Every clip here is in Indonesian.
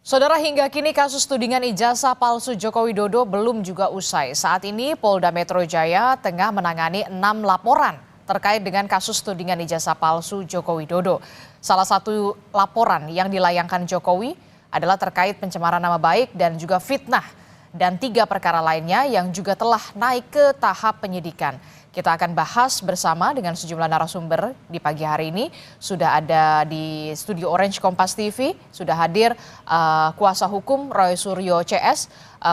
Saudara, hingga kini kasus tudingan ijazah palsu Joko Widodo belum juga usai. Saat ini Polda Metro Jaya tengah menangani 6 laporan terkait dengan kasus tudingan ijazah palsu Joko Widodo. Salah satu laporan yang dilayangkan Jokowi adalah terkait pencemaran nama baik dan juga fitnah. Dan 3 perkara lainnya yang juga telah naik ke tahap penyidikan. Kita akan bahas bersama dengan sejumlah narasumber di pagi hari ini. Sudah ada di studio Orange Kompas TV, sudah hadir kuasa hukum Roy Suryo CS,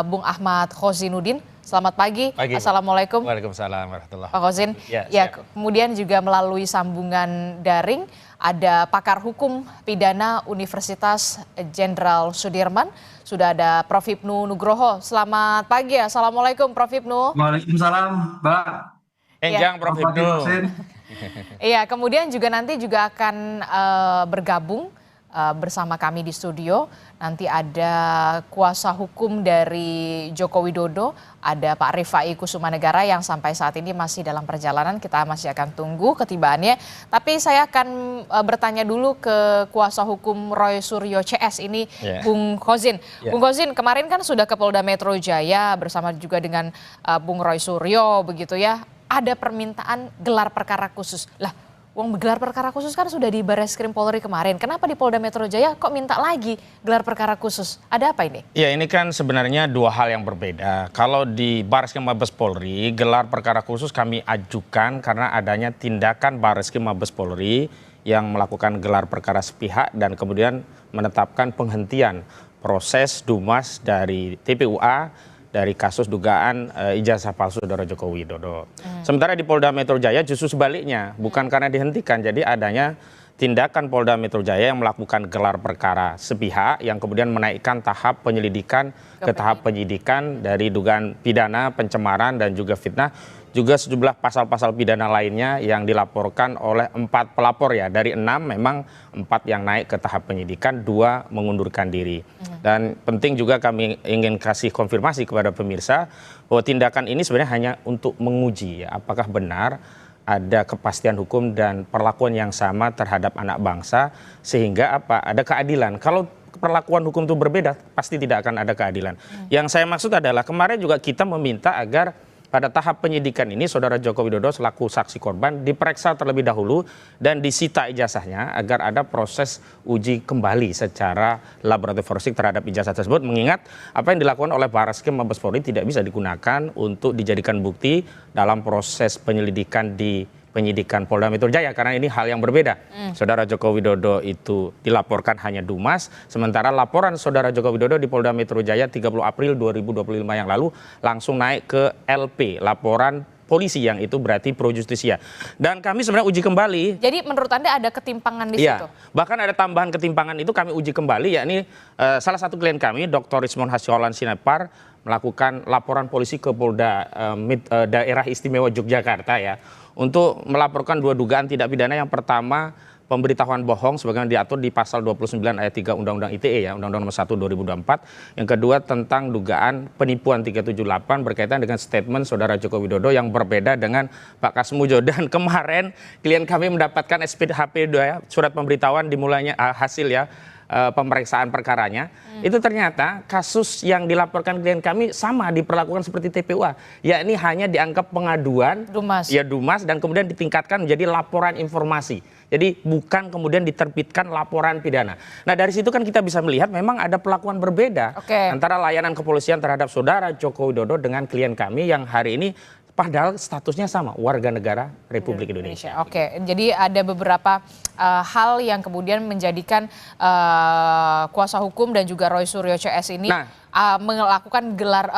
Bung Ahmad Khozinuddin. Selamat pagi. Assalamualaikum. Waalaikumsalam warahmatullahi Pak Khozin. Ya, kemudian juga melalui sambungan daring ada pakar hukum pidana Universitas Jenderal Sudirman. Sudah ada Prof. Hipnu Nugroho. Selamat pagi. Assalamualaikum Prof. Hipnu. Waalaikumsalam, Mbak. Enjang Prof. Hipnu. Iya, kemudian juga nanti juga akan bergabung bersama kami di studio. Nanti ada kuasa hukum dari Joko Widodo, ada Pak Rifai Kusumanegara yang sampai saat ini masih dalam perjalanan. Kita masih akan tunggu ketibaannya. Tapi saya akan bertanya dulu ke kuasa hukum Roy Suryo CS ini, Bung Khozin. Bung Khozin, kemarin kan sudah ke Polda Metro Jaya bersama juga dengan Bung Roy Suryo begitu ya. Ada permintaan gelar perkara khusus. Lah, gelar perkara khusus kan sudah di Barreskrim Polri kemarin. Kenapa di Polda Metro Jaya kok minta lagi gelar perkara khusus? Ada apa ini? Ya, ini kan sebenarnya 2 hal yang berbeda. Kalau di Barreskrim Mabes Polri, gelar perkara khusus kami ajukan karena adanya tindakan Barreskrim Mabes Polri yang melakukan gelar perkara sepihak dan kemudian menetapkan penghentian proses Dumas dari TPUA dari kasus dugaan ijazah palsu saudara Joko Widodo. Sementara di Polda Metro Jaya justru sebaliknya, bukan karena dihentikan, jadi adanya tindakan Polda Metro Jaya yang melakukan gelar perkara sepihak yang kemudian menaikkan tahap penyelidikan ke tahap penyidikan dari dugaan pidana, pencemaran dan juga fitnah. Juga sejumlah pasal-pasal pidana lainnya yang dilaporkan oleh 4 pelapor ya. Dari 6 memang 4 yang naik ke tahap penyidikan, 2 mengundurkan diri. Dan penting juga kami ingin kasih konfirmasi kepada pemirsa bahwa tindakan ini sebenarnya hanya untuk menguji ya, apakah benar ada kepastian hukum dan perlakuan yang sama terhadap anak bangsa sehingga ada keadilan. Kalau perlakuan hukum itu berbeda pasti tidak akan ada keadilan. Yang saya maksud adalah kemarin juga kita meminta agar pada tahap penyidikan ini saudara Joko Widodo selaku saksi korban diperiksa terlebih dahulu dan disita ijazahnya agar ada proses uji kembali secara laboratorium forensik terhadap ijazah tersebut, mengingat apa yang dilakukan oleh Barreskrim Mabes Polri tidak bisa digunakan untuk dijadikan bukti dalam proses penyelidikan di penyidikan Polda Metro Jaya karena ini hal yang berbeda. Saudara Joko Widodo itu dilaporkan hanya Dumas, sementara laporan saudara Joko Widodo di Polda Metro Jaya 30 April 2025 yang lalu langsung naik ke LP, laporan polisi yang itu berarti pro justisia. Dan kami sebenarnya uji kembali. Jadi menurut Anda ada ketimpangan di situ? Bahkan ada tambahan ketimpangan itu kami uji kembali, yakni salah satu klien kami, Dr. Rismon Hasyolan Sinepar, melakukan laporan polisi ke Polda Daerah Istimewa Yogyakarta ya, untuk melaporkan 2 dugaan tindak pidana. Yang pertama, pemberitahuan bohong sebagaimana diatur di pasal 29 ayat 3 Undang-Undang ITE ya, Undang-Undang Nomor 1 2024. Yang kedua tentang dugaan penipuan 378 berkaitan dengan statement saudara Joko Widodo yang berbeda dengan Pak Kasmujo. Dan kemarin klien kami mendapatkan SPHP 2 ya, surat pemberitahuan dimulainya hasil ya pemeriksaan perkaranya. Itu ternyata kasus yang dilaporkan klien kami sama diperlakukan seperti TPUA, yakni hanya dianggap pengaduan Dumas dan kemudian ditingkatkan menjadi laporan informasi. Jadi bukan kemudian diterbitkan laporan pidana. Nah, dari situ kan kita bisa melihat memang ada perlakuan berbeda antara layanan kepolisian terhadap saudara Joko Widodo dengan klien kami yang hari ini padahal statusnya sama, warga negara Republik Indonesia. Oke, jadi ada beberapa hal yang kemudian menjadikan kuasa hukum dan juga Roy Suryo CS ini mengajukan gelar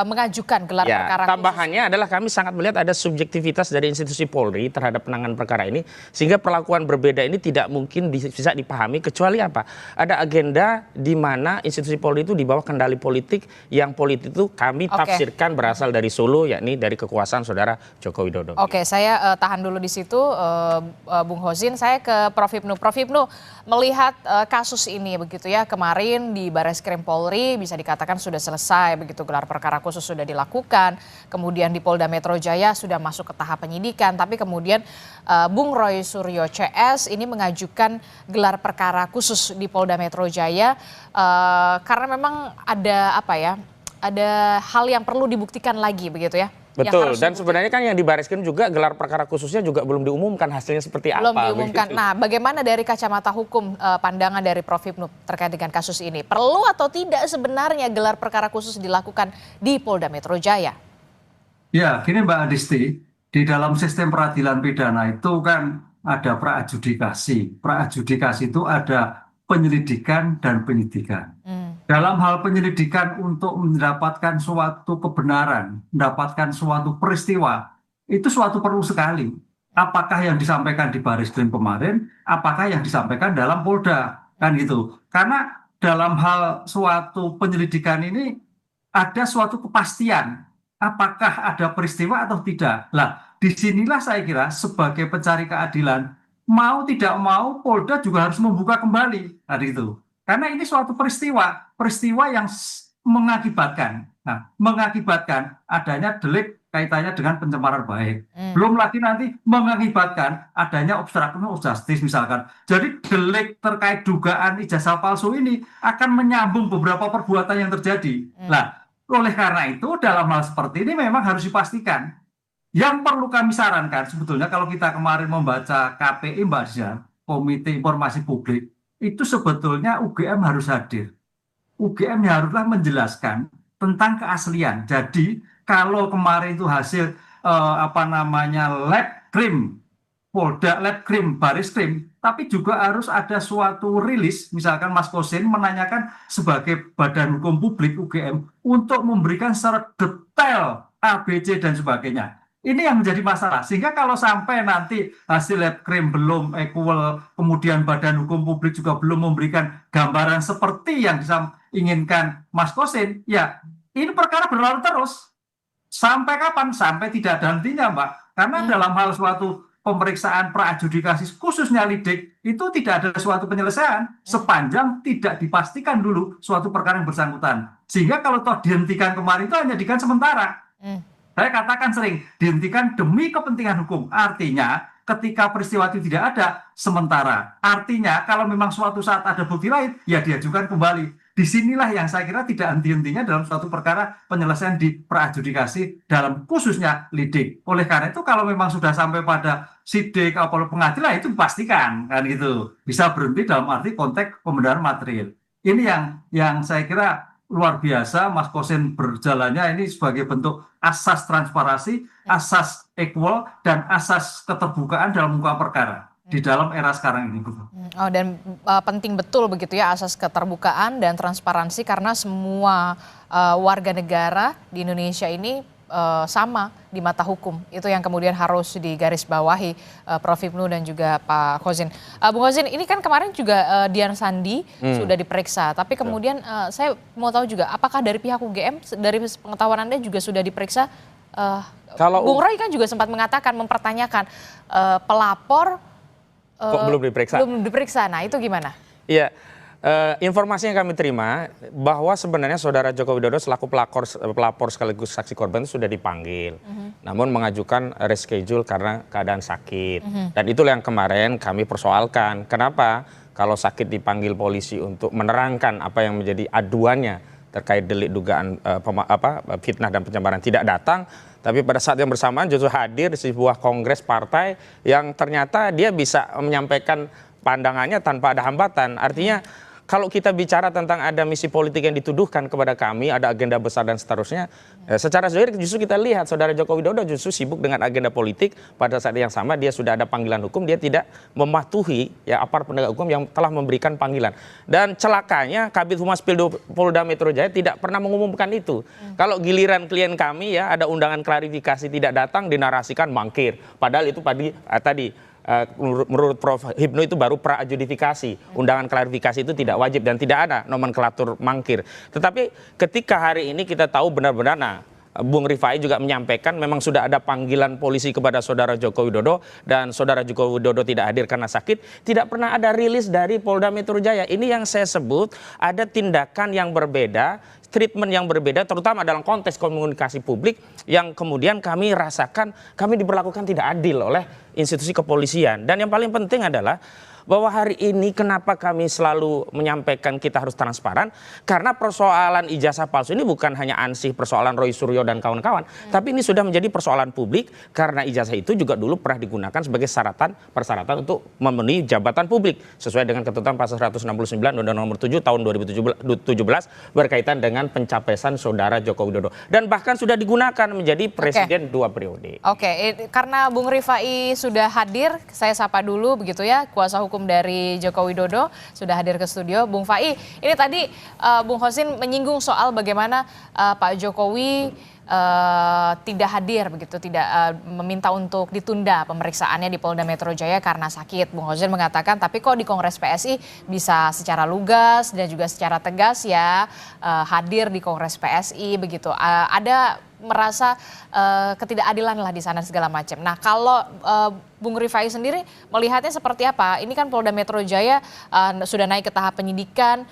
perkara khusus. Tambahannya adalah kami sangat melihat ada subjektivitas dari institusi Polri terhadap penanganan perkara ini, sehingga perlakuan berbeda ini tidak mungkin bisa dipahami kecuali apa? Ada agenda di mana institusi Polri itu di bawah kendali politik, yang politik itu kami tafsirkan berasal dari Solo, yakni dari kekuasaan saudara Joko Widodo. Oke, saya tahan dulu di situ, Bung Khozin. Saya ke Prof. Hipnu. Prof. Hipnu, melihat kasus ini begitu ya, kemarin di Barreskrim Polri bisa dikatakan sudah selesai, begitu gelar perkara khusus sudah dilakukan, kemudian di Polda Metro Jaya sudah masuk ke tahap penyidikan, tapi kemudian Bung Roy Suryo CS ini mengajukan gelar perkara khusus di Polda Metro Jaya karena memang ada ada hal yang perlu dibuktikan lagi begitu ya. Betul, dan sebenarnya kan yang di Barreskrim juga gelar perkara khususnya juga belum diumumkan hasilnya seperti belum apa. Diumumkan. Begitu. Nah, bagaimana dari kacamata hukum pandangan dari Prof. Hipnu terkait dengan kasus ini? Perlu atau tidak sebenarnya gelar perkara khusus dilakukan di Polda Metro Jaya? Ya, gini Mbak Adisti, di dalam sistem peradilan pidana itu kan ada pra-adjudikasi. Pra-adjudikasi itu ada penyelidikan dan penyidikan. Dalam hal penyelidikan untuk mendapatkan suatu kebenaran, mendapatkan suatu peristiwa, itu suatu perlu sekali. Apakah yang disampaikan di Barreskrim kemarin, apakah yang disampaikan dalam Polda, kan gitu. Karena dalam hal suatu penyelidikan ini ada suatu kepastian, apakah ada peristiwa atau tidak. Lah, disinilah saya kira sebagai pencari keadilan, mau tidak mau Polda juga harus membuka kembali hari itu. Karena ini suatu peristiwa yang mengakibatkan adanya delik kaitannya dengan pencemaran baik. Belum lagi nanti mengakibatkan adanya obstruction of justice misalkan. Jadi delik terkait dugaan ijazah palsu ini akan menyambung beberapa perbuatan yang terjadi. Nah, oleh karena itu dalam hal seperti ini memang harus dipastikan. Yang perlu kami sarankan sebetulnya kalau kita kemarin membaca KPI Mbak Dian, Komite Informasi Publik, itu sebetulnya UGM harus hadir. UGM haruslah menjelaskan tentang keaslian. Jadi kalau kemarin itu hasil lab krim, Polda lab krim, Barreskrim, tapi juga harus ada suatu rilis, misalkan Mas Kosin menanyakan sebagai badan hukum publik UGM untuk memberikan secara detail ABC dan sebagainya. Ini yang menjadi masalah, sehingga kalau sampai nanti hasil lab krim belum equal, kemudian badan hukum publik juga belum memberikan gambaran seperti yang diinginkan Mas Kosin, ya ini perkara berlalu terus. Sampai kapan? Sampai tidak ada hentinya, Mbak. Karena dalam hal suatu pemeriksaan pra-adjudikasi khususnya lidik, itu tidak ada suatu penyelesaian sepanjang tidak dipastikan dulu suatu perkara yang bersangkutan. Sehingga kalau toh dihentikan kemarin itu hanya dihentikan sementara. Saya katakan sering, dihentikan demi kepentingan hukum. Artinya, ketika peristiwa itu tidak ada, sementara. Artinya, kalau memang suatu saat ada bukti lain, ya diajukan kembali. Disinilah yang saya kira tidak henti-hentinya dalam suatu perkara penyelesaian di pra-adjudikasi dalam khususnya lidik. Oleh karena itu, kalau memang sudah sampai pada sidik atau pengadilan, itu dipastikan, kan gitu. Bisa berhenti dalam arti konteks pembenaran material. Ini yang saya kira luar biasa Mas Kosin berjalannya ini sebagai bentuk asas transparansi, asas equal, dan asas keterbukaan dalam muka perkara di dalam era sekarang ini. Oh, dan penting betul begitu ya asas keterbukaan dan transparansi karena semua warga negara di Indonesia ini sama di mata hukum. Itu yang kemudian harus digarisbawahi Prof. Hipnu dan juga Pak Khosin. Bung Khosin, ini kan kemarin juga Dian Sandi sudah diperiksa, tapi kemudian saya mau tahu juga apakah dari pihak UGM, dari pengetahuan Anda juga sudah diperiksa? Kalau Bung Roy kan juga sempat mengatakan, mempertanyakan pelapor kok belum diperiksa? Belum diperiksa, nah itu gimana? Iya. Informasi yang kami terima bahwa sebenarnya saudara Joko Widodo selaku pelapor sekaligus saksi korban itu sudah dipanggil, namun mengajukan reschedule karena keadaan sakit. Dan itulah yang kemarin kami persoalkan. Kenapa kalau sakit dipanggil polisi untuk menerangkan apa yang menjadi aduannya terkait delik dugaan fitnah dan pencemaran tidak datang, tapi pada saat yang bersamaan justru hadir di sebuah kongres partai yang ternyata dia bisa menyampaikan pandangannya tanpa ada hambatan. Artinya kalau kita bicara tentang ada misi politik yang dituduhkan kepada kami, ada agenda besar dan seterusnya, secara zahir justru kita lihat saudara Joko Widodo justru sibuk dengan agenda politik. Pada saat yang sama dia sudah ada panggilan hukum, dia tidak mematuhi ya aparat penegak hukum yang telah memberikan panggilan. Dan celakanya Kabid Humas Polda Metro Jaya tidak pernah mengumumkan itu. Kalau giliran klien kami ya ada undangan klarifikasi tidak datang, dinarasikan mangkir. Padahal itu tadi menurut Prof. Hipnu itu baru pra-adjudifikasi. Undangan klarifikasi itu tidak wajib dan tidak ada nomenklatur mangkir. Tetapi ketika hari ini kita tahu benar-benar Bung Rifai juga menyampaikan memang sudah ada panggilan polisi kepada saudara Joko Widodo dan saudara Joko Widodo tidak hadir karena sakit. Tidak pernah ada rilis dari Polda Metro Jaya. Ini yang saya sebut ada tindakan yang berbeda, treatment yang berbeda, terutama dalam konteks komunikasi publik yang kemudian kami rasakan kami diperlakukan tidak adil oleh institusi kepolisian. Dan yang paling penting adalah bahwa hari ini kenapa kami selalu menyampaikan kita harus transparan, karena persoalan ijazah palsu ini bukan hanya ansih persoalan Roy Suryo dan kawan-kawan, tapi ini sudah menjadi persoalan publik karena ijazah itu juga dulu pernah digunakan sebagai persyaratan untuk memenuhi jabatan publik sesuai dengan ketentuan pasal 169 Undang-Undang Nomor 7 tahun 2017 berkaitan dengan pencapresan saudara Joko Widodo dan bahkan sudah digunakan menjadi presiden 2 periode. Karena Bung Rifai sudah hadir, saya sapa dulu begitu ya, kuasa hukum dari Joko Widodo sudah hadir ke studio. Bung Fai, ini tadi Bung Hosin menyinggung soal bagaimana Pak Jokowi tidak hadir begitu, tidak meminta untuk ditunda pemeriksaannya di Polda Metro Jaya karena sakit. Bung Hosin mengatakan tapi kok di Kongres PSI bisa secara lugas dan juga secara tegas ya hadir di Kongres PSI begitu. Ada merasa ketidakadilan lah di sana segala macam. Nah kalau Bung Rifai sendiri melihatnya seperti apa? Ini kan Polda Metro Jaya sudah naik ke tahap penyidikan,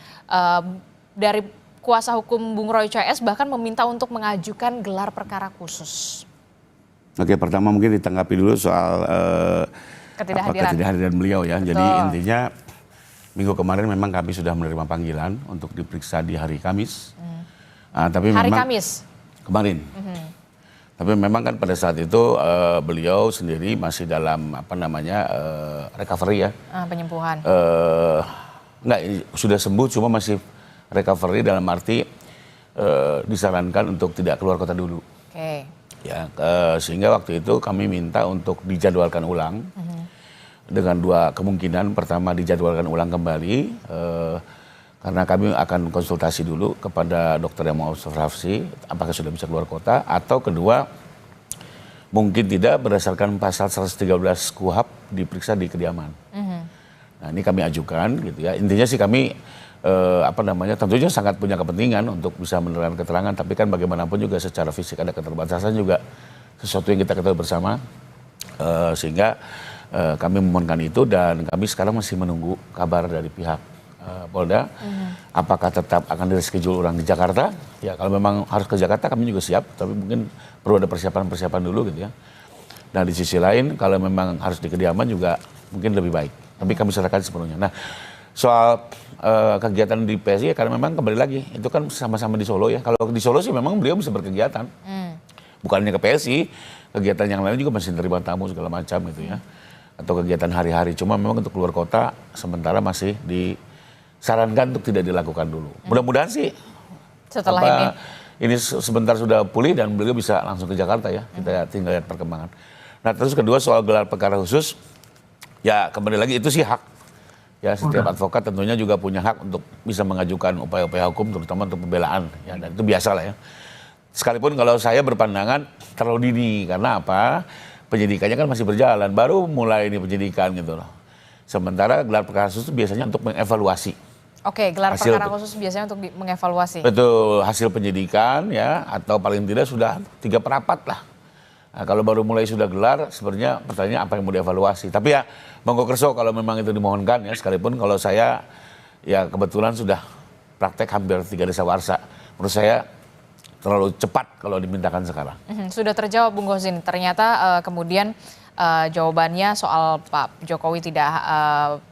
dari kuasa hukum Bung Roy CS bahkan meminta untuk mengajukan gelar perkara khusus. Oke, pertama mungkin ditanggapi dulu soal ketidakhadiran beliau ya. Betul. Jadi intinya minggu kemarin memang kami sudah menerima panggilan untuk diperiksa di hari Kamis. Tapi hari memang Kamis? Kemarin. Tapi memang kan pada saat itu beliau sendiri masih dalam recovery ya. Penyembuhan. Enggak, sudah sembuh cuma masih recovery dalam arti disarankan untuk tidak keluar kota dulu. Ya, sehingga waktu itu kami minta untuk dijadwalkan ulang dengan dua kemungkinan. Pertama dijadwalkan ulang kembali karena kami akan konsultasi dulu kepada dokter yang mau observasi apakah sudah bisa keluar kota, atau kedua mungkin tidak berdasarkan pasal 113 KUHP diperiksa di kediaman. Nah ini kami ajukan gitu ya. Intinya sih kami tentunya sangat punya kepentingan untuk bisa menerangkan keterangan, tapi kan bagaimanapun juga secara fisik ada keterbatasan juga, sesuatu yang kita ketahui bersama, sehingga kami memohonkan itu dan kami sekarang masih menunggu kabar dari pihak Polda, apakah tetap akan direschedule ulang di Jakarta. Ya kalau memang harus ke Jakarta kami juga siap, tapi mungkin perlu ada persiapan dulu gitu ya. Nah di sisi lain kalau memang harus di kediaman juga mungkin lebih baik, tapi kami serahkan sepenuhnya. Nah soal kegiatan di PSI ya, karena memang kembali lagi itu kan sama-sama di Solo ya. Kalau di Solo sih memang beliau bisa berkegiatan, bukan hanya ke PSI, kegiatan yang lain juga masih terima tamu segala macam gitu ya, atau kegiatan hari-hari. Cuma memang untuk keluar kota sementara masih disarankan untuk tidak dilakukan dulu. Mudah-mudahan sih setelah ini sebentar sudah pulih dan beliau bisa langsung ke Jakarta ya. Kita tinggal lihat perkembangan. Nah terus kedua soal gelar perkara khusus, ya kembali lagi itu sih hak. Ya setiap advokat tentunya juga punya hak untuk bisa mengajukan upaya-upaya hukum terutama untuk pembelaan ya, dan itu biasa lah ya. Sekalipun kalau saya berpandangan terlalu dini, karena apa? Penyidikannya kan masih berjalan, baru mulai ini penyidikan gitu loh. Sementara gelar perkara khusus biasanya untuk mengevaluasi. Gelar perkara khusus biasanya untuk mengevaluasi. Betul, hasil penyidikan ya, atau paling tidak sudah 3/4 lah. Nah, kalau baru mulai sudah gelar, sebenarnya pertanyaannya apa yang mau dievaluasi. Tapi ya monggo kerso kalau memang itu dimohonkan ya, sekalipun kalau saya ya kebetulan sudah praktek hampir 3 dasawarsa. Menurut saya terlalu cepat kalau dimintakan sekarang. Sudah terjawab Bung Hosin, ternyata kemudian jawabannya soal Pak Jokowi tidak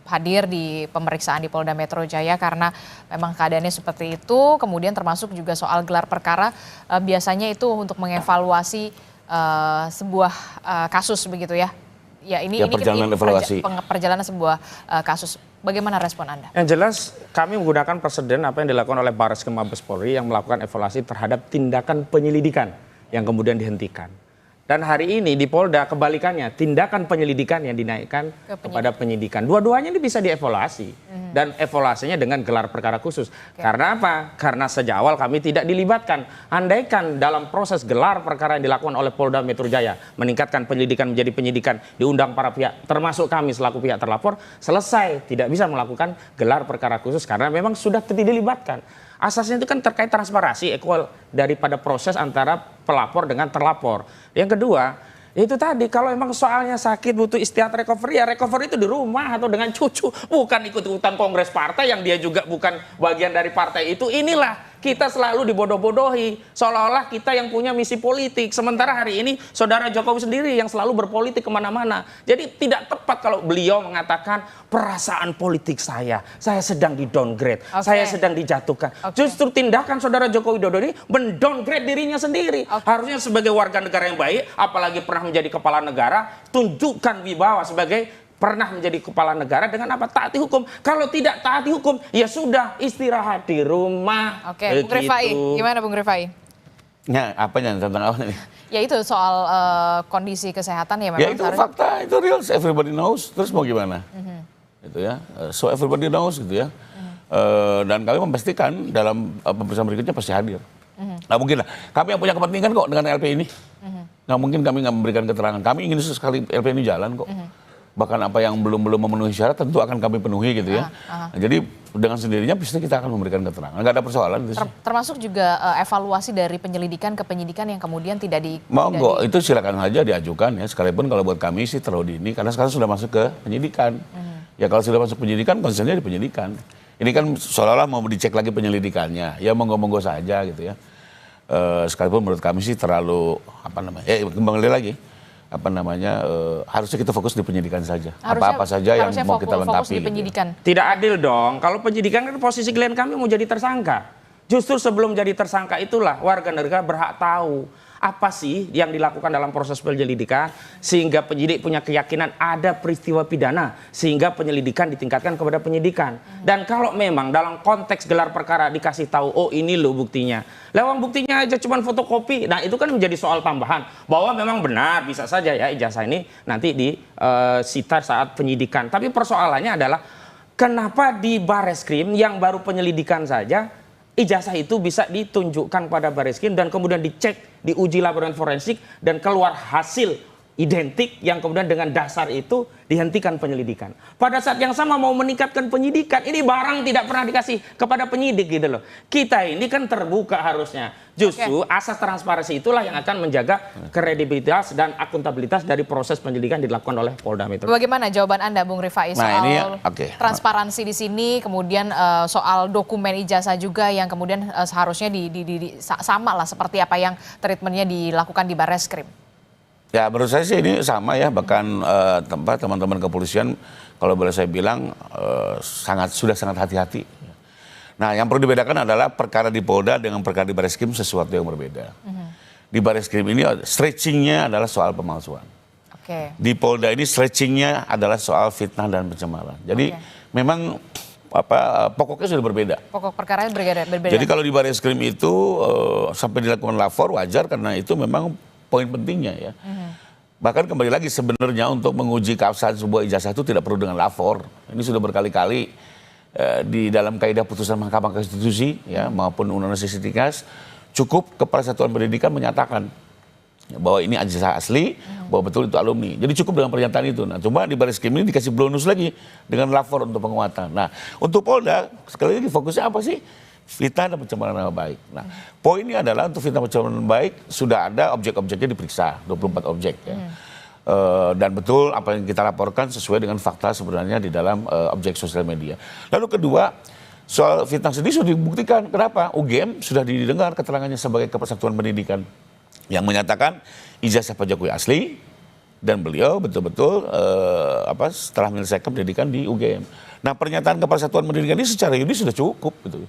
hadir di pemeriksaan di Polda Metro Jaya karena memang keadaannya seperti itu. Kemudian termasuk juga soal gelar perkara, biasanya itu untuk mengevaluasi sebuah kasus begitu ya. Ya ini perjalanan evaluasi. Perjalanan sebuah kasus. Bagaimana respon Anda? Yang jelas kami menggunakan presiden apa yang dilakukan oleh Barreskrim Mabes Polri yang melakukan evaluasi terhadap tindakan penyelidikan yang kemudian dihentikan. Dan hari ini di Polda kebalikannya, tindakan penyelidikan yang dinaikkan kepada penyidikan. Dua-duanya ini bisa dievaluasi. dan evaluasinya dengan gelar perkara khusus. Karena apa? Karena sejak awal kami tidak dilibatkan. Andaikan dalam proses gelar perkara yang dilakukan oleh Polda Metro Jaya meningkatkan penyelidikan menjadi penyidikan, diundang para pihak termasuk kami selaku pihak terlapor, selesai, tidak bisa melakukan gelar perkara khusus karena memang sudah tidak dilibatkan. Asasnya itu kan terkait transparansi equal daripada proses antara pelapor dengan terlapor. Yang kedua, itu tadi kalau emang soalnya sakit butuh istirahat recovery, ya recovery itu di rumah atau dengan cucu, bukan ikut-ikutan kongres partai yang dia juga bukan bagian dari partai itu. Inilah kita selalu dibodoh-bodohi seolah-olah kita yang punya misi politik, sementara hari ini saudara Jokowi sendiri yang selalu berpolitik kemana-mana. Jadi tidak tepat kalau beliau mengatakan perasaan politik saya sedang di downgrade, saya sedang dijatuhkan. Justru tindakan saudara Jokowi Dodo ini mendowngrade dirinya sendiri. Harusnya sebagai warga negara yang baik, apalagi pernah menjadi kepala negara, tunjukkan wibawa sebagai pernah menjadi kepala negara dengan apa? Taati hukum. Kalau tidak taati hukum, ya sudah istirahat di rumah. Oke, Bung Rifai, gimana Bung Rifai? Ya, apanya tentang apa nih? Ya itu soal kondisi kesehatan ya memang. Ya itu fakta, itu real, everybody knows. Terus mau gimana? Gitu ya. So everybody knows gitu ya. Dan kami memastikan dalam pemeriksaan berikutnya pasti hadir. Nggak mungkin lah. Kami yang punya kepentingan kok dengan LP ini. Nggak mungkin kami nggak memberikan keterangan. Kami ingin sekali LP ini jalan kok. Bahkan apa yang belum memenuhi syarat tentu akan kami penuhi gitu ya. Jadi dengan sendirinya pasti kita akan memberikan keterangan. Nggak ada persoalan. Termasuk juga evaluasi dari penyelidikan ke penyidikan yang kemudian tidak di... Monggo, itu silakan saja diajukan ya. Sekalipun kalau buat kami sih terlalu dini karena sekarang sudah masuk ke penyidikan. Ya kalau sudah masuk penyidikan, konsennya di penyidikan. Ini kan seolah-olah mau dicek lagi penyelidikannya. Ya monggo-monggo saja gitu ya. Sekalipun menurut kami sih terlalu kembali lagi. Harusnya kita fokus di penyidikan saja. Apa-apa saja yang mau kita lengkapi. Gitu. Tidak adil dong. Kalau penyidikan kan posisi klien kami mau jadi tersangka. Justru sebelum jadi tersangka itulah warga negara berhak tahu apa sih yang dilakukan dalam proses penyelidikan sehingga penyidik punya keyakinan ada peristiwa pidana sehingga penyelidikan ditingkatkan kepada penyidikan. Dan kalau memang dalam konteks gelar perkara dikasih tahu, oh ini loh buktinya, lewat buktinya aja cuma fotokopi, nah itu kan menjadi soal tambahan bahwa memang benar bisa saja ya ijazah ini nanti disita saat penyidikan. Tapi persoalannya adalah kenapa di Bareskrim yang baru penyelidikan saja ijazah itu bisa ditunjukkan pada Bareskrim dan kemudian dicek, diuji laboratorium forensik dan keluar hasil identik yang kemudian dengan dasar itu dihentikan penyelidikan. Pada saat yang sama mau meningkatkan penyidikan, ini barang tidak pernah dikasih kepada penyidik gitu loh. Kita ini kan terbuka harusnya. Justru asas transparansi itulah yang akan menjaga kredibilitas dan akuntabilitas dari proses penyelidikan dilakukan oleh Polda Metro. Bagaimana jawaban Anda Bung Rifai soal transparansi di sini, kemudian soal dokumen ijazah juga yang kemudian seharusnya sama lah seperti apa yang treatmentnya dilakukan di Bareskrim? Ya menurut saya sih ini sama ya, bahkan teman-teman kepolisian kalau boleh saya bilang sudah sangat hati-hati. Nah yang perlu dibedakan adalah perkara di Polda dengan perkara di Bareskrim sesuatu yang berbeda. Di Bareskrim ini stretchingnya adalah soal pemalsuan. Di Polda ini stretchingnya adalah soal fitnah dan pencemaran. Jadi memang pokoknya sudah berbeda. Pokok perkaranya berbeda. Jadi kalau di Bareskrim itu sampai dilakukan lapor wajar karena itu memang poin pentingnya ya. Bahkan kembali lagi sebenarnya untuk menguji keabsahan sebuah ijazah itu tidak perlu dengan lapor. Ini sudah berkali-kali di dalam kaidah putusan Mahkamah Konstitusi ya maupun Undang-Undang Sisdiknas cukup Kepala Satuan Pendidikan menyatakan bahwa ini ijazah asli, bahwa betul itu alumni. Jadi cukup dengan pernyataan itu. Nah, cuma di Bareskrim ini dikasih bonus lagi dengan lapor untuk penguatan. Nah, untuk Polda sekali lagi fokusnya apa sih? Fitnah dan pencemaran nama baik. Nah, poinnya adalah untuk fitnah pencemaran nama baik sudah ada objek-objeknya diperiksa, 24 objek ya. Dan betul apa yang kita laporkan sesuai dengan fakta sebenarnya di dalam objek sosial media. Lalu kedua, soal fitnah sendiri sudah dibuktikan. Kenapa? UGM sudah didengar keterangannya sebagai Kepala Satuan Pendidikan yang menyatakan ijazah Pak Jokowi asli dan beliau betul-betul setelah menyelesaikan pendidikan di UGM. Nah, pernyataan Kepala Satuan Pendidikan ini secara yuridis sudah cukup gitu.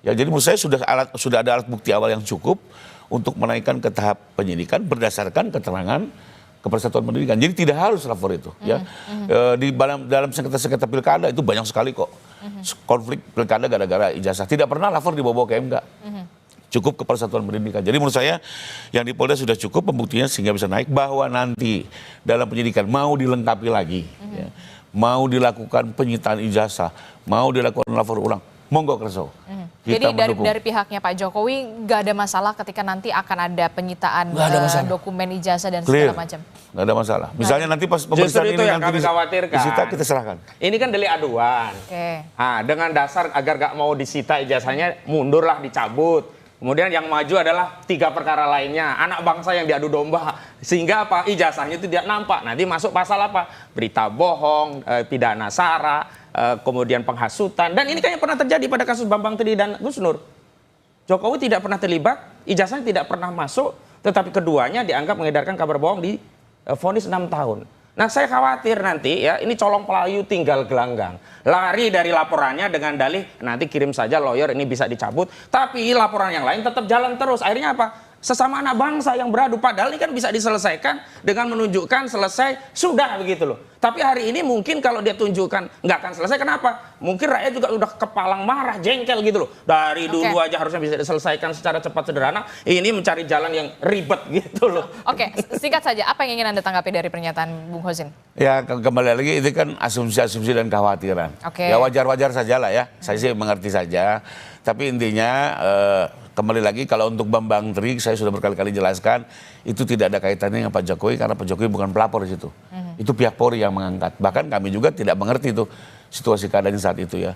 Ya, jadi menurut saya sudah ada alat bukti awal yang cukup untuk menaikkan ke tahap penyidikan berdasarkan keterangan Kepala Satuan Pendidikan. Jadi tidak harus lapor itu. Ya, di dalam sengketa-sengketa pilkada itu banyak sekali kok konflik pilkada gara-gara ijazah. Tidak pernah lapor dibawa ke MK. Cukup Kepala Satuan Pendidikan. Jadi menurut saya yang di Polda sudah cukup pembuktiannya sehingga bisa naik bahwa nanti dalam penyidikan mau dilengkapi lagi. Ya. mau dilakukan penyitaan ijazah, mau dilakukan lapor ulang, monggo kerso. Jadi dari pihaknya Pak Jokowi nggak ada masalah ketika nanti akan ada penyitaan dokumen ijazah dan segala macam. Nggak ada masalah. Misalnya nanti pas pemeriksaan ini yang nanti kami khawatirkan. Disita, kita serahkan. Ini kan delik aduan. Nah, dengan dasar agar gak mau disita ijazahnya, mundurlah, dicabut. Kemudian yang maju adalah 3 perkara lainnya, anak bangsa yang diadu domba, sehingga apa, ijazahnya itu tidak nampak. Nanti masuk pasal apa? Berita bohong, pidana sara, kemudian penghasutan. Dan ini kayaknya pernah terjadi pada kasus Bambang Tri dan Gus Nur. Jokowi tidak pernah terlibat, ijazahnya tidak pernah masuk, tetapi keduanya dianggap mengedarkan kabar bohong di vonis 6 tahun. Nah, saya khawatir nanti ya, ini colong pelayu tinggal gelanggang. Lari dari laporannya dengan dalih nanti kirim saja lawyer, ini bisa dicabut. Tapi laporan yang lain tetap jalan terus. Akhirnya apa? Sesama anak bangsa yang beradu. Padahal ini kan bisa diselesaikan dengan menunjukkan selesai, sudah begitu loh. Tapi hari ini mungkin kalau dia tunjukkan nggak akan selesai, kenapa? Mungkin rakyat juga udah kepalang marah, jengkel gitu loh. Dari dulu aja harusnya bisa diselesaikan secara cepat sederhana. Ini mencari jalan yang ribet gitu loh. Oke, singkat saja, apa yang ingin Anda tanggapi dari pernyataan Bung Hozin? Ya, kembali lagi itu kan asumsi-asumsi dan kekhawatiran. Ya wajar-wajar saja lah ya, saya sih mengerti saja. Tapi intinya kembali lagi kalau untuk Bambang Tri, saya sudah berkali-kali jelaskan, itu tidak ada kaitannya dengan Pak Jokowi karena Pak Jokowi bukan pelapor di situ. Itu pihak Polri yang mengangkat. Bahkan kami juga tidak mengerti itu situasi keadaan saat itu ya.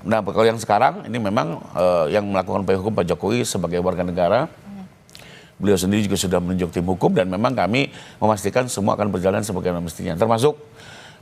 Nah, kalau yang sekarang ini memang yang melakukan upaya hukum Pak Jokowi sebagai warga negara. Beliau sendiri juga sudah menunjuk tim hukum dan memang kami memastikan semua akan berjalan sebagaimana mestinya. Termasuk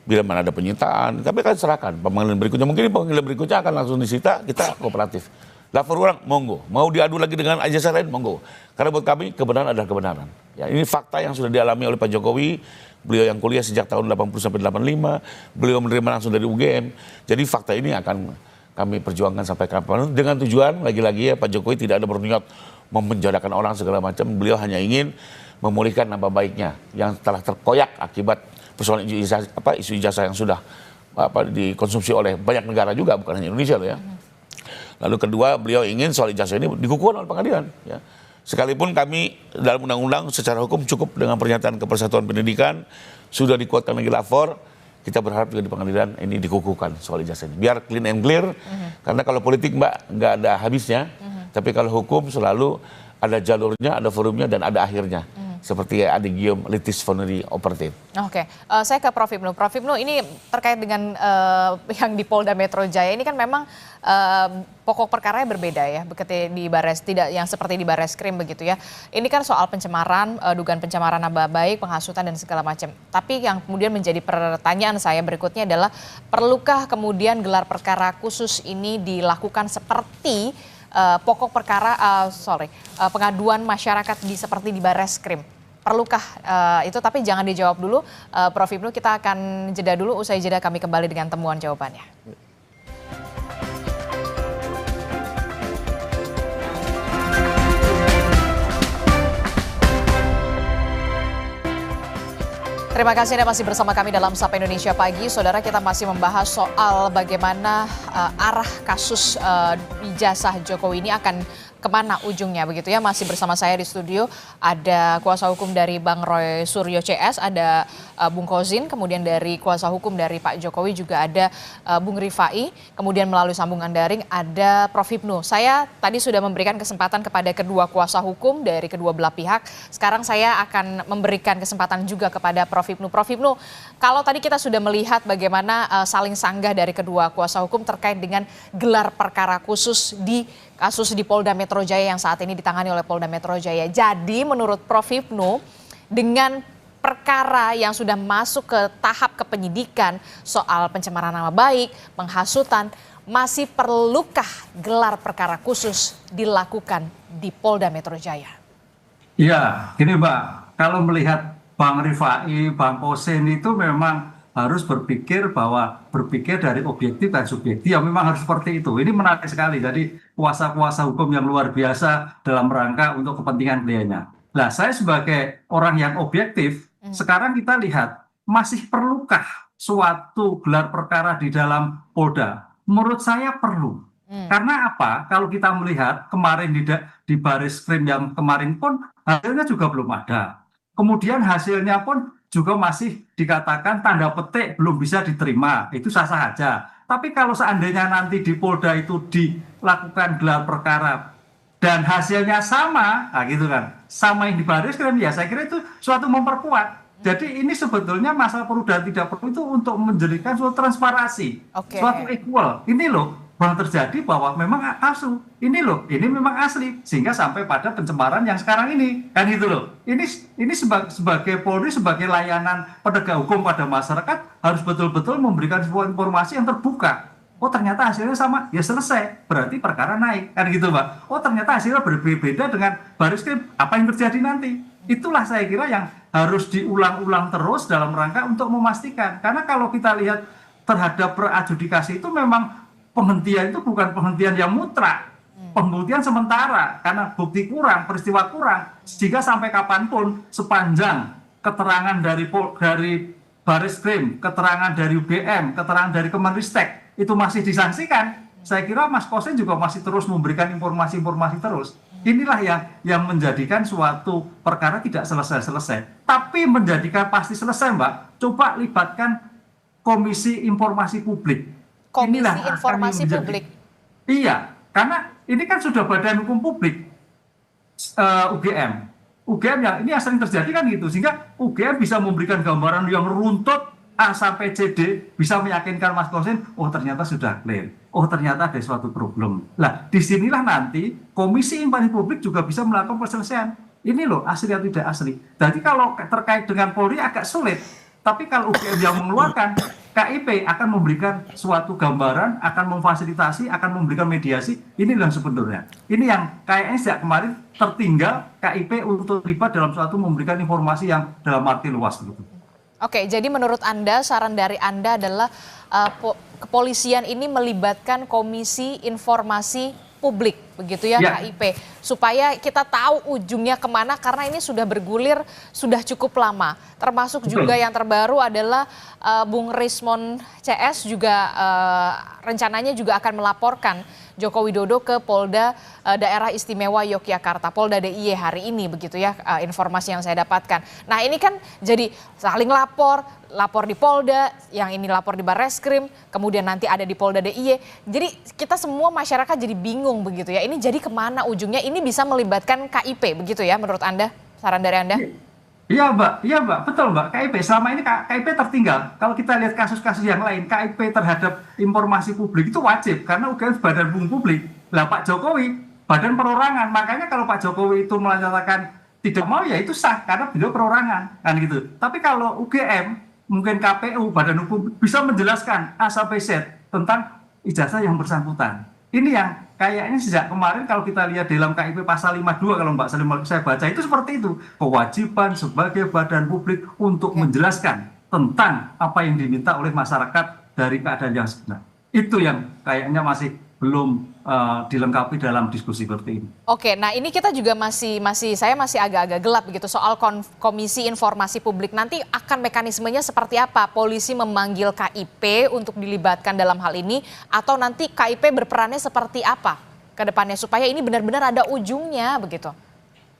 bila mana ada penyitaan, kami akan serahkan pemanggilan berikutnya. Mungkin pemanggilan berikutnya akan langsung disita, kita kooperatif. Lapor ulang, monggo. Mau diadu lagi dengan ijazah lain, monggo. Karena buat kami kebenaran adalah kebenaran. Ya, ini fakta yang sudah dialami oleh Pak Jokowi. Beliau yang kuliah sejak tahun 80 sampai 85, beliau menerima langsung dari UGM. Jadi fakta ini akan kami perjuangkan sampai kapan. Dengan tujuan lagi-lagi ya Pak Jokowi tidak ada berniat memenjarakan orang segala macam. Beliau hanya ingin memulihkan nama baiknya yang telah terkoyak akibat persoalan isu ijazah yang sudah dikonsumsi oleh banyak negara juga, bukan hanya Indonesia loh ya. Lalu kedua, beliau ingin soal ijazah ini dikukuhkan oleh pengadilan. Ya. Sekalipun kami dalam undang-undang secara hukum cukup dengan pernyataan Kepersatuan Pendidikan, sudah dikuatkan lagi lapor, kita berharap juga di pengadilan ini dikukuhkan soal ijazah ini. Biar clean and clear, karena kalau politik Mbak nggak ada habisnya, tapi kalau hukum selalu ada jalurnya, ada forumnya, dan ada akhirnya. Seperti Adi Guillaume litis voneri operatif. Oke, saya ke Prof Ibnu. Prof Ibnu, ini terkait dengan yang di Polda Metro Jaya ini kan memang pokok perkaranya berbeda ya, di Bares tidak yang seperti di Bareskrim begitu ya. Ini kan soal pencemaran, dugaan pencemaran nama baik, penghasutan dan segala macam. Tapi yang kemudian menjadi pertanyaan saya berikutnya adalah perlukah kemudian gelar perkara khusus ini dilakukan seperti pokok perkara, pengaduan masyarakat seperti di Bareskrim? Perlukah itu? Tapi jangan dijawab dulu, Prof Ibnu, kita akan jeda dulu, usai jeda kami kembali dengan temuan jawabannya. Terima kasih Anda masih bersama kami dalam Sapa Indonesia Pagi. Saudara, kita masih membahas soal bagaimana arah kasus ijazah Jokowi ini akan kemana ujungnya begitu ya. Masih bersama saya di studio ada kuasa hukum dari Bang Roy Suryo CS, ada Bung Hozin, kemudian dari kuasa hukum dari Pak Jokowi juga ada Bung Rifai, kemudian melalui sambungan daring ada Prof Ibnu. Saya tadi sudah memberikan kesempatan kepada kedua kuasa hukum dari kedua belah pihak. Sekarang saya akan memberikan kesempatan juga kepada Prof Ibnu. Prof Ibnu, kalau tadi kita sudah melihat bagaimana saling sanggah dari kedua kuasa hukum terkait dengan gelar perkara khusus di kasus di Polda Metro Jaya yang saat ini ditangani oleh Polda Metro Jaya. Jadi menurut Prof Ibnu, dengan perkara yang sudah masuk ke tahap kepenyidikan soal pencemaran nama baik, penghasutan, masih perlukah gelar perkara khusus dilakukan di Polda Metro Jaya? Ya, gini Mbak, kalau melihat Bang Rifai, Bang Hozin itu memang harus berpikir dari objektif dan subjektif, ya memang harus seperti itu. Ini menarik sekali, jadi kuasa-kuasa hukum yang luar biasa dalam rangka untuk kepentingan kliennya. Nah, saya sebagai orang yang objektif, sekarang kita lihat, masih perlukah suatu gelar perkara di dalam Polda? Menurut saya perlu. Karena apa? Kalau kita melihat kemarin di Bareskrim yang kemarin pun hasilnya juga belum ada. Kemudian hasilnya pun juga masih dikatakan tanda petik belum bisa diterima, itu sah-sah saja. Tapi kalau seandainya nanti di Polda itu dilakukan gelar perkara dan hasilnya sama, nah gitu kan, sama yang di Bariskrim, ya saya kira itu suatu memperkuat. Jadi ini sebetulnya masalah perlu dan tidak perlu itu untuk menjadikan suatu transparansi, suatu equal. Ini loh yang terjadi bahwa memang palsu. Ini loh, ini memang asli, sehingga sampai pada pencemaran yang sekarang ini, kan gitu loh. Ini sebagai Polri, sebagai layanan penegak hukum pada masyarakat harus betul-betul memberikan sebuah informasi yang terbuka. Oh ternyata hasilnya sama, ya selesai, berarti perkara naik, kan gitu Pak. Oh ternyata hasilnya berbeda dengan Bariskrim, apa yang terjadi nanti? Itulah saya kira yang harus diulang-ulang terus dalam rangka untuk memastikan. Karena kalau kita lihat terhadap peradjudikasi itu memang penghentian itu bukan penghentian yang mutlak, penghentian sementara karena bukti kurang, peristiwa kurang, sehingga sampai kapanpun sepanjang keterangan dari Bariskrim, keterangan dari UGM, keterangan dari Kemenristek itu masih disangsikan, saya kira Mas Kosen juga masih terus memberikan informasi-informasi terus. Inilah yang menjadikan suatu perkara tidak selesai-selesai. Tapi menjadikan pasti selesai, Mbak, coba libatkan Komisi Informasi Publik. Komisi Informasi Publik. Iya, karena ini kan sudah badan hukum publik UGM. UGM ini yang sering terjadi kan gitu, sehingga UGM bisa memberikan gambaran yang runtut A sampai CD, bisa meyakinkan Mas Kosen, oh ternyata sudah clear, oh ternyata ada suatu problem. Lah, disinilah nanti Komisi Informasi Publik juga bisa melakukan penyelesaian. Ini loh, asli atau tidak asli. Jadi kalau terkait dengan Polri agak sulit, tapi kalau UGM yang mengeluarkan, KIP akan memberikan suatu gambaran, akan memfasilitasi, akan memberikan mediasi. Ini yang sebenarnya. Ini yang kayaknya sejak kemarin tertinggal KIP untuk terlibat dalam suatu memberikan informasi yang dalam arti luas. Gitu. Oke, jadi menurut Anda, saran dari Anda adalah kepolisian ini melibatkan Komisi Informasi Publik, begitu ya, KIP, supaya kita tahu ujungnya kemana, karena ini sudah bergulir sudah cukup lama. Termasuk juga yang terbaru adalah Bung Rismon CS juga rencananya juga akan melaporkan Joko Widodo ke Polda Daerah Istimewa Yogyakarta, Polda DIY hari ini, begitu ya, informasi yang saya dapatkan. Nah ini kan jadi saling lapor di Polda, yang ini lapor di Barreskrim, kemudian nanti ada di Polda DIY. Jadi kita semua masyarakat jadi bingung begitu ya, ini jadi kemana ujungnya? Ini bisa melibatkan KIP begitu ya menurut Anda, saran dari Anda? Iya Mbak, betul Mbak. KIP selama ini KIP tertinggal. Kalau kita lihat kasus-kasus yang lain, KIP terhadap informasi publik itu wajib karena UGM badan hukum publik. Lah Pak Jokowi badan perorangan. Makanya kalau Pak Jokowi itu menyatakan tidak mau, ya itu sah karena beliau perorangan kan gitu. Tapi kalau UGM mungkin KPU badan hukum bisa menjelaskan A sampai Z tentang ijazah yang bersangkutan. Ini yang kayaknya sejak kemarin kalau kita lihat dalam KIP pasal 52 kalau Mbak Salim saya baca itu seperti itu. Kewajiban sebagai badan publik untuk menjelaskan tentang apa yang diminta oleh masyarakat dari keadaan yang sebenar. Itu yang kayaknya masih belum dilengkapi dalam diskusi seperti ini. Oke, nah ini kita juga saya masih agak-agak gelap begitu soal Komisi Informasi Publik. Nanti akan mekanismenya seperti apa? Polisi memanggil KIP untuk dilibatkan dalam hal ini, atau nanti KIP berperannya seperti apa ke depannya supaya ini benar-benar ada ujungnya begitu?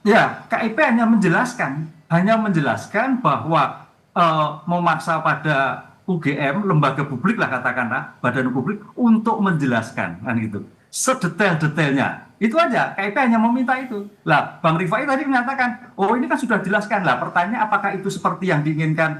Ya, KIP hanya menjelaskan bahwa memaksa pada UGM, lembaga publik lah katakanlah, badan publik untuk menjelaskan kan gitu. Sedetail-detailnya. Itu aja, KIP hanya meminta itu. Lah, Bang Rifai tadi menyatakan, oh ini kan sudah dijelaskan. Lah, pertanyaan apakah itu seperti yang diinginkan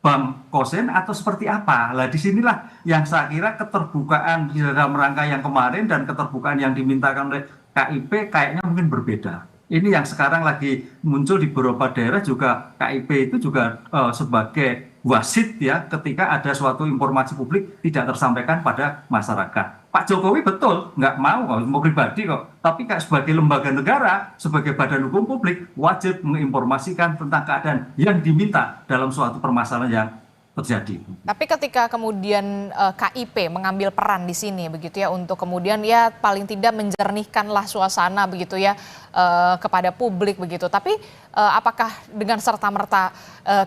Bang Kosen atau seperti apa? Lah, disinilah yang saya kira keterbukaan di dalam rangka yang kemarin dan keterbukaan yang dimintakan oleh KIP kayaknya mungkin berbeda. Ini yang sekarang lagi muncul di beberapa daerah juga, KIP itu juga sebagai wasit ya ketika ada suatu informasi publik tidak tersampaikan pada masyarakat. Pak Jokowi betul nggak mau pribadi kok, tapi sebagai lembaga negara, sebagai badan hukum publik wajib menginformasikan tentang keadaan yang diminta dalam suatu permasalahan yang terjadi. Tapi ketika kemudian KIP mengambil peran di sini begitu ya untuk kemudian ya paling tidak menjernihkanlah suasana begitu ya kepada publik begitu. Tapi apakah dengan serta-merta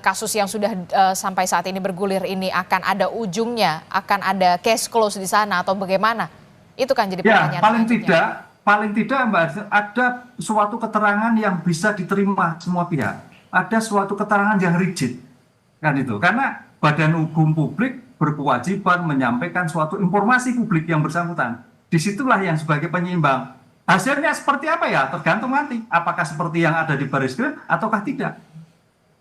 kasus yang sudah sampai saat ini bergulir ini akan ada ujungnya, akan ada case close di sana atau bagaimana? Itu kan jadi pertanyaan. Ya, paling tidak Mbak, ada suatu keterangan yang bisa diterima semua pihak. Ada suatu keterangan yang rigid. kan itu. Karena badan hukum publik berkewajiban menyampaikan suatu informasi publik yang bersangkutan. Disitulah yang sebagai penyeimbang. Hasilnya seperti apa ya? Tergantung nanti. Apakah seperti yang ada di Baris Krim ataukah tidak?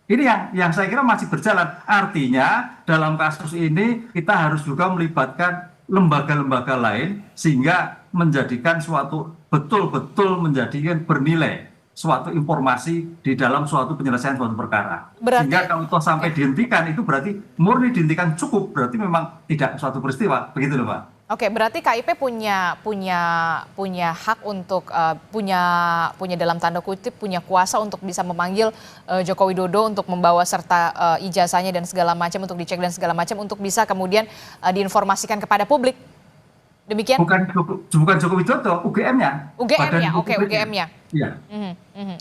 Ini yang saya kira masih berjalan. Artinya dalam kasus ini kita harus juga melibatkan lembaga-lembaga lain sehingga menjadikan suatu betul-betul menjadikan bernilai suatu informasi di dalam suatu penyelesaian suatu perkara. Sehingga kalau toh sampai dihentikan itu berarti murni dihentikan cukup, berarti memang tidak suatu peristiwa, begitu loh Pak. Oke, berarti KIP punya hak untuk punya dalam tanda kutip punya kuasa untuk bisa memanggil Joko Widodo untuk membawa serta ijazahnya dan segala macam untuk dicek dan segala macam untuk bisa kemudian diinformasikan kepada publik. Demikian? Bukan Joko Widodo, UGM-nya. UGM-nya, oke, UGM-nya. Iya.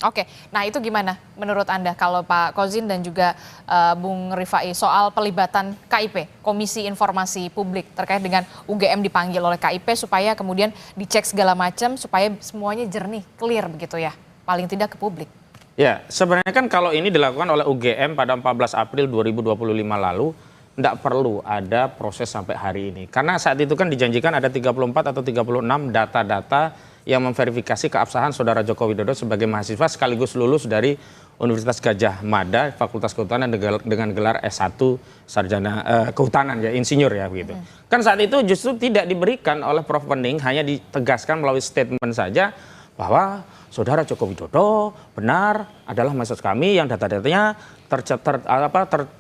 Oke, nah itu gimana menurut Anda kalau Pak Kozin dan juga Bung Rifai soal pelibatan KIP, Komisi Informasi Publik terkait dengan UGM dipanggil oleh KIP supaya kemudian dicek segala macam supaya semuanya jernih, clear begitu ya, paling tidak ke publik. Ya, sebenarnya kan kalau ini dilakukan oleh UGM pada 14 April 2025 lalu, tidak perlu ada proses sampai hari ini. Karena saat itu kan dijanjikan ada 34 atau 36 data-data yang memverifikasi keabsahan saudara Joko Widodo sebagai mahasiswa sekaligus lulus dari Universitas Gadjah Mada, Fakultas Kehutanan dengan gelar S1 Sarjana Kehutanan ya, insinyur ya begitu. Kan saat itu justru tidak diberikan oleh Prof. Pening, hanya ditegaskan melalui statement saja bahwa saudara Joko Widodo benar adalah mahasiswa kami yang data-datanya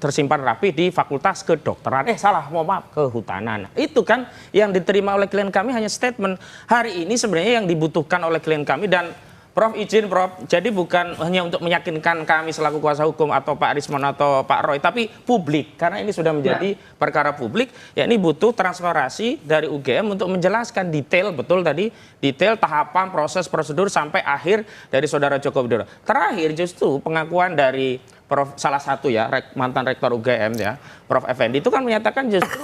tersimpan rapi di Fakultas Kedokteran. Mohon maaf, Kehutanan. Itu kan yang diterima oleh klien kami hanya statement. Hari ini sebenarnya yang dibutuhkan oleh klien kami dan Prof izin Prof, jadi bukan hanya untuk meyakinkan kami selaku kuasa hukum atau Pak Rismon atau Pak Roy, tapi publik. Karena ini sudah menjadi perkara publik, ya ini butuh transparansi dari UGM untuk menjelaskan detail, betul tadi, detail tahapan, proses, prosedur sampai akhir dari saudara Joko Widodo. Terakhir justru pengakuan dari Prof salah satu ya, mantan rektor UGM ya, Prof Effendi itu kan menyatakan justru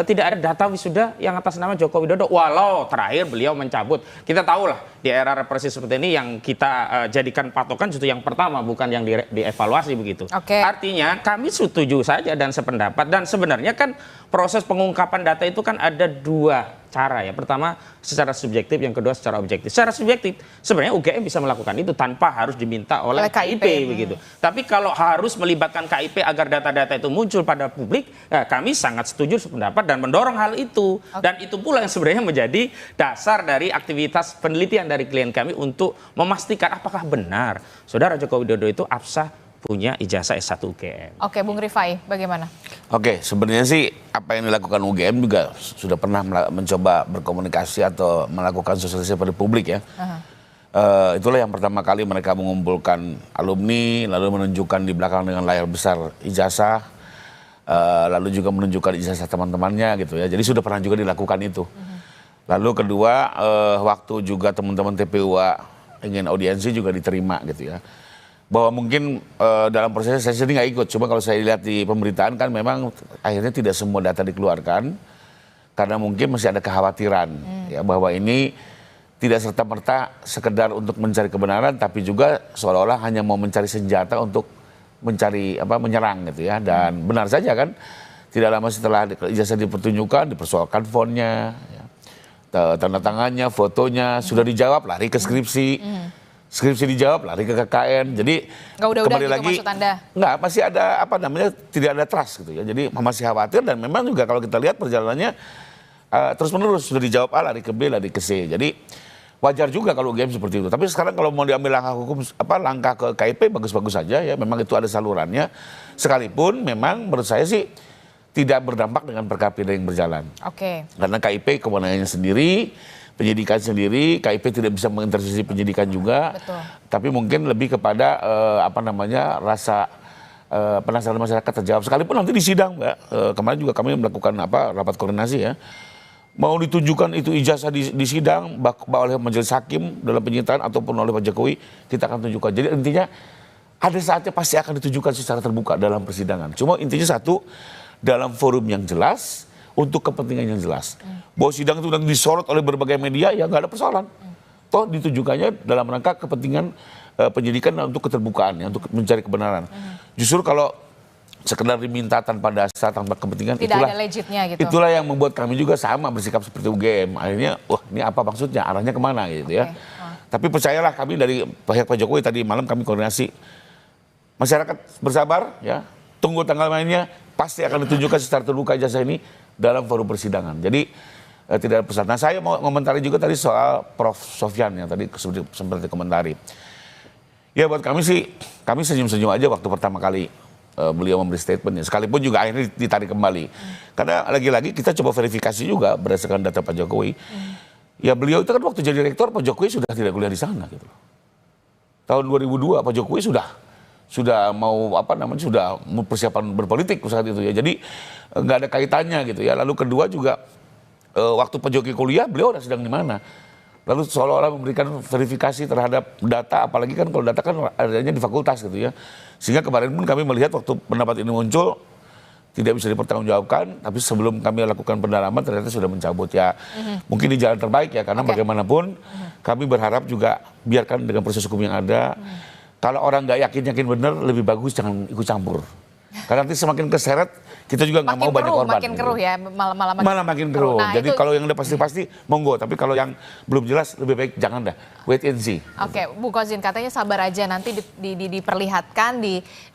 tidak ada data wisuda yang atas nama Joko Widodo, walau terakhir beliau mencabut. Kita tahu lah di era represi seperti ini yang kita jadikan patokan justru yang pertama, bukan yang dievaluasi begitu. Artinya kami setuju saja dan sependapat, dan sebenarnya kan proses pengungkapan data itu kan ada dua cara ya. Pertama secara subjektif, yang kedua secara objektif. Secara subjektif sebenarnya UGM bisa melakukan itu tanpa harus diminta oleh KIP begitu. Tapi kalau harus melibatkan KIP agar data-data itu muncul pada publik, ya kami sangat setuju sependapat dan mendorong hal itu. Dan itu pula yang sebenarnya menjadi dasar dari aktivitas penelitian dari klien kami untuk memastikan apakah benar saudara Joko Widodo itu absah punya ijazah S1 UGM. Oke, Bung Rifai, bagaimana? Oke, sebenarnya sih apa yang dilakukan UGM juga sudah pernah mencoba berkomunikasi atau melakukan sosialisasi pada publik ya. Itulah yang pertama kali mereka mengumpulkan alumni, lalu menunjukkan di belakang dengan layar besar ijazah, lalu juga menunjukkan ijazah teman-temannya gitu ya. Jadi sudah pernah juga dilakukan itu. Lalu kedua, waktu juga teman-teman TPUA ingin audiensi juga diterima gitu ya. Bahwa mungkin dalam prosesnya saya sendiri nggak ikut, cuma kalau saya lihat di pemberitaan kan memang akhirnya tidak semua data dikeluarkan karena mungkin masih ada kekhawatiran ya bahwa ini tidak serta-merta sekedar untuk mencari kebenaran, tapi juga seolah-olah hanya mau mencari senjata untuk mencari menyerang gitu ya. Dan benar saja kan, tidak lama setelah ijazah dipertunjukkan dipersoalkan fontnya, ya, tanda tangannya, fotonya sudah dijawab lari ke skripsi. Skripsi dijawab lari ke KKN, jadi kembali lagi nggak masih ada tidak ada trust gitu ya, jadi masih khawatir dan memang juga kalau kita lihat perjalanannya terus menerus sudah dijawab A lari ke B lari ke C, jadi wajar juga kalau game seperti itu. Tapi sekarang kalau mau diambil langkah hukum langkah ke KIP bagus-bagus saja ya, memang itu ada salurannya, sekalipun memang menurut saya sih tidak berdampak dengan perkara pidana yang berjalan. Karena KIP kewenangannya sendiri, penyidikan sendiri, KIP tidak bisa mengintervensi penyidikan juga. Tapi mungkin lebih kepada rasa penasaran masyarakat terjawab. Sekalipun nanti di sidang, Mbak, kemarin juga kami melakukan rapat koordinasi ya. Mau ditunjukkan itu ijazah di sidang oleh majelis hakim dalam penyitaan ataupun oleh Pak Jokowi, kita akan tunjukkan. Jadi intinya ada saatnya pasti akan ditunjukkan secara terbuka dalam persidangan. Cuma intinya satu, dalam forum yang jelas, untuk kepentingan yang jelas. Bahwa sidang itu nanti disorot oleh berbagai media, ya nggak ada persoalan. Toh ditujukannya dalam rangka kepentingan penyidikan dan untuk keterbukaan, ya, untuk mencari kebenaran. Justru kalau sekedar diminta tanpa dasar, tanpa kepentingan. Tidak ada legitnya gitu. Itulah yang membuat kami juga sama bersikap seperti UGM. Akhirnya, wah ini apa maksudnya, arahnya kemana gitu ya. Tapi percayalah kami dari pihak Pak Jokowi tadi malam kami koordinasi. Masyarakat bersabar ya, tunggu tanggal mainnya, pasti akan ditunjukkan secara terbuka ijazah ini dalam forum persidangan. Jadi tidak ada pesan. Nah saya mau komentari juga tadi soal Prof. Sofyan yang tadi sempat dikomentari. Ya buat kami sih, kami senyum-senyum aja waktu pertama kali beliau memberi statementnya, sekalipun juga akhirnya ditarik kembali. Karena lagi-lagi kita coba verifikasi juga berdasarkan data Pak Jokowi. Ya beliau itu kan waktu jadi rektor Pak Jokowi sudah tidak kuliah di sana gitu. Tahun 2002 Pak Jokowi sudah mau sudah persiapan berpolitik saat itu ya. Jadi nggak ada kaitannya gitu ya. Lalu kedua juga waktu Pak Jokowi kuliah beliau sedang di mana. Lalu seolah-olah memberikan verifikasi terhadap data, apalagi kan kalau data kan adanya di fakultas gitu ya. Sehingga kemarin pun kami melihat waktu pendapat ini muncul, tidak bisa dipertanggungjawabkan, tapi sebelum kami lakukan pendalaman ternyata sudah mencabut ya. Mungkin di jalan terbaik ya, karena bagaimanapun kami berharap juga biarkan dengan proses hukum yang ada. Kalau orang nggak yakin benar, lebih bagus jangan ikut campur. Karena nanti semakin keseret, kita juga nggak mau banyak korban. Makin keruh ya, malah makin keruh. Nah, jadi itu... kalau yang udah pasti monggo, tapi kalau yang belum jelas lebih baik jangan dah, wait and see. Oke, Bu Kozin katanya sabar aja nanti diperlihatkan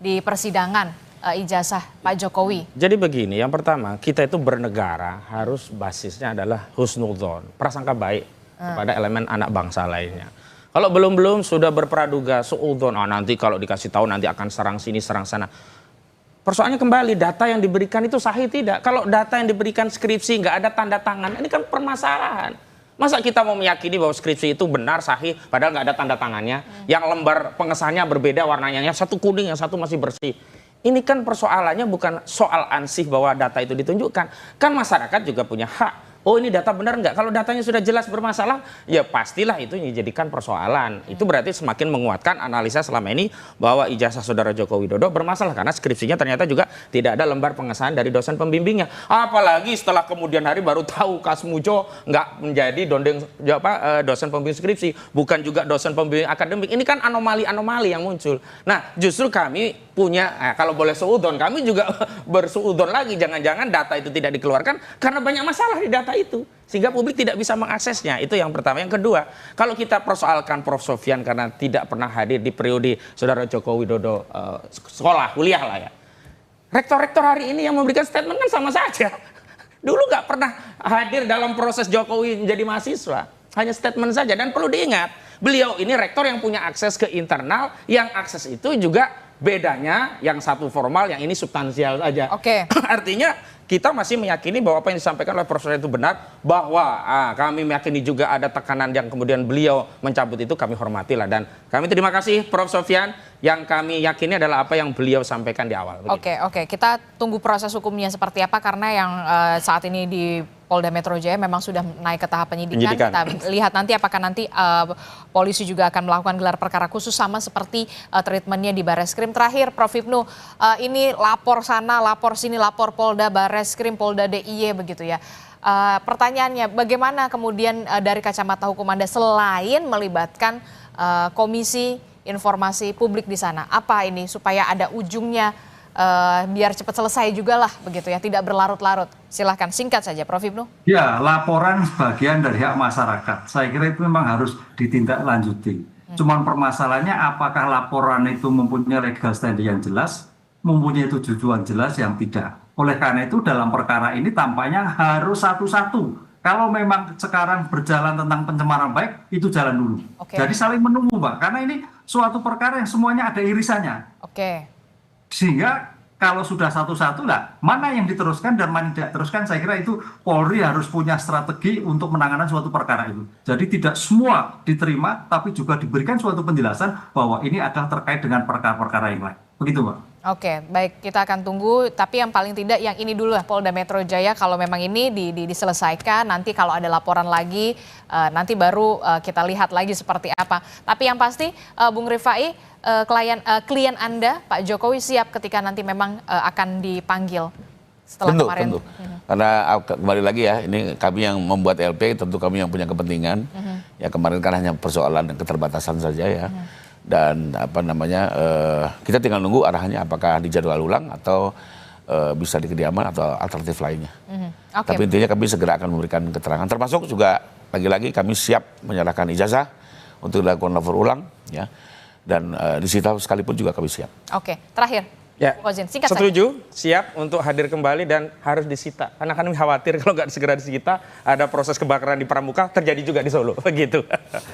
di persidangan ijazah Pak Jokowi. Jadi begini, yang pertama kita itu bernegara harus basisnya adalah husnudzon, prasangka baik kepada elemen anak bangsa lainnya. Kalau belum sudah berpraduga suudzon, nanti kalau dikasih tahu nanti akan serang sini serang sana. Persoalannya kembali, data yang diberikan itu sahih tidak? Kalau data yang diberikan skripsi nggak ada tanda tangan, ini kan permasalahan. Masa kita mau meyakini bahwa skripsi itu benar, sahih, padahal nggak ada tanda tangannya? Yang lembar pengesahannya berbeda warnanya, yang satu kuning, yang satu masih bersih. Ini kan persoalannya bukan soal ansih bahwa data itu ditunjukkan. Kan masyarakat juga punya hak. Oh ini data benar nggak? Kalau datanya sudah jelas bermasalah, ya pastilah itu dijadikan persoalan. Itu berarti semakin menguatkan analisa selama ini bahwa ijazah saudara Joko Widodo bermasalah. Karena skripsinya ternyata juga tidak ada lembar pengesahan dari dosen pembimbingnya. Apalagi setelah kemudian hari baru tahu Kasmujo nggak menjadi dosen pembimbing skripsi. Bukan juga dosen pembimbing akademik. Ini kan anomali-anomali yang muncul. Nah justru kami punya, kalau boleh suudzon, kami juga bersuudzon lagi. Jangan-jangan data itu tidak dikeluarkan karena banyak masalah di data itu. Sehingga publik tidak bisa mengaksesnya. Itu yang pertama. Yang kedua, kalau kita persoalkan Prof. Sofyan karena tidak pernah hadir di periode saudara Joko Widodo sekolah, kuliah lah ya. Rektor-rektor hari ini yang memberikan statement kan sama saja. Dulu nggak pernah hadir dalam proses Jokowi menjadi mahasiswa. Hanya statement saja. Dan perlu diingat, beliau ini rektor yang punya akses ke internal, yang akses itu juga bedanya yang satu formal, yang ini substansial saja. Oke. Artinya kita masih meyakini bahwa apa yang disampaikan oleh Profesor itu benar, bahwa kami meyakini juga ada tekanan yang kemudian beliau mencabut itu, kami hormatilah. Dan kami terima kasih Prof. Sofyan, yang kami yakini adalah apa yang beliau sampaikan di awal. Oke. Kita tunggu proses hukumnya seperti apa, karena yang saat ini di Polda Metro Jaya memang sudah naik ke tahap penyidikan. Kita lihat nanti apakah nanti polisi juga akan melakukan gelar perkara khusus sama seperti treatmentnya di Bareskrim. Terakhir Prof. Ibnu, ini lapor sana, lapor sini, lapor Polda Bareskrim, Polda DIY begitu ya. Pertanyaannya, bagaimana kemudian dari kacamata hukum Anda selain melibatkan Komisi Informasi Publik di sana? Apa ini supaya ada ujungnya, biar cepat selesai juga lah begitu ya, tidak berlarut-larut. Silahkan singkat saja Prof. Ibnu. Ya, laporan bagian dari hak masyarakat. Saya kira itu memang harus ditindaklanjuti. Cuman permasalahannya apakah laporan itu mempunyai legal standing yang jelas, mempunyai tujuan jelas yang tidak. Oleh karena itu dalam perkara ini tampaknya harus satu-satu. Kalau memang sekarang berjalan tentang pencemaran baik, itu jalan dulu. Jadi saling menunggu Mbak, karena ini suatu perkara yang semuanya ada irisannya. Sehingga kalau sudah satu-satu lah, mana yang diteruskan dan mana yang tidak teruskan, saya kira itu Polri harus punya strategi untuk menangani suatu perkara itu. Jadi tidak semua diterima, tapi juga diberikan suatu penjelasan bahwa ini adalah terkait dengan perkara-perkara yang lain. Begitu Mbak. Oke, baik, kita akan tunggu. Tapi yang paling tidak yang ini dulu lah, Polda Metro Jaya, kalau memang ini diselesaikan, nanti kalau ada laporan lagi, nanti baru kita lihat lagi seperti apa. Tapi yang pasti, Bung Rifai, klien Anda, Pak Jokowi siap ketika nanti memang akan dipanggil setelah kemarin. Tentu. Karena kembali lagi ya, ini kami yang membuat LP, tentu kami yang punya kepentingan. Ya kemarin kan hanya persoalan keterbatasan saja ya. Dan apa namanya, kita tinggal nunggu arahannya apakah dijadwal ulang atau bisa di kediaman atau alternatif lainnya. Okay. Tapi intinya kami segera akan memberikan keterangan. Termasuk juga lagi-lagi kami siap menyerahkan ijazah untuk dilakukan lapor ulang, ya. Dan disita sekalipun juga kami siap. Oke, terakhir. Ya, Singkat setuju, siap untuk hadir kembali dan harus disita. Karena kami khawatir kalau nggak segera disita, ada proses kebakaran di Pramuka terjadi juga di Solo, begitu.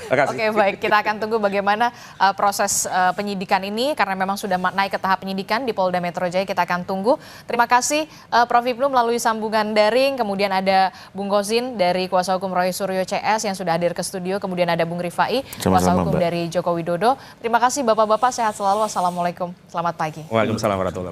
Oke, baik, kita akan tunggu bagaimana proses penyidikan ini karena memang sudah naik ke tahap penyidikan di Polda Metro Jaya. Kita akan tunggu. Terima kasih Prof. Ibnu melalui sambungan daring. Kemudian ada Bung Kozin dari Kuasa Hukum Roy Suryo CS yang sudah hadir ke studio. Kemudian ada Bung Rifai, Kuasa Hukum dari Joko Widodo. Terima kasih Bapak-bapak, sehat selalu. Wassalamualaikum. Selamat pagi. Waalaikumsalam warahmatullahi wabarakatuh.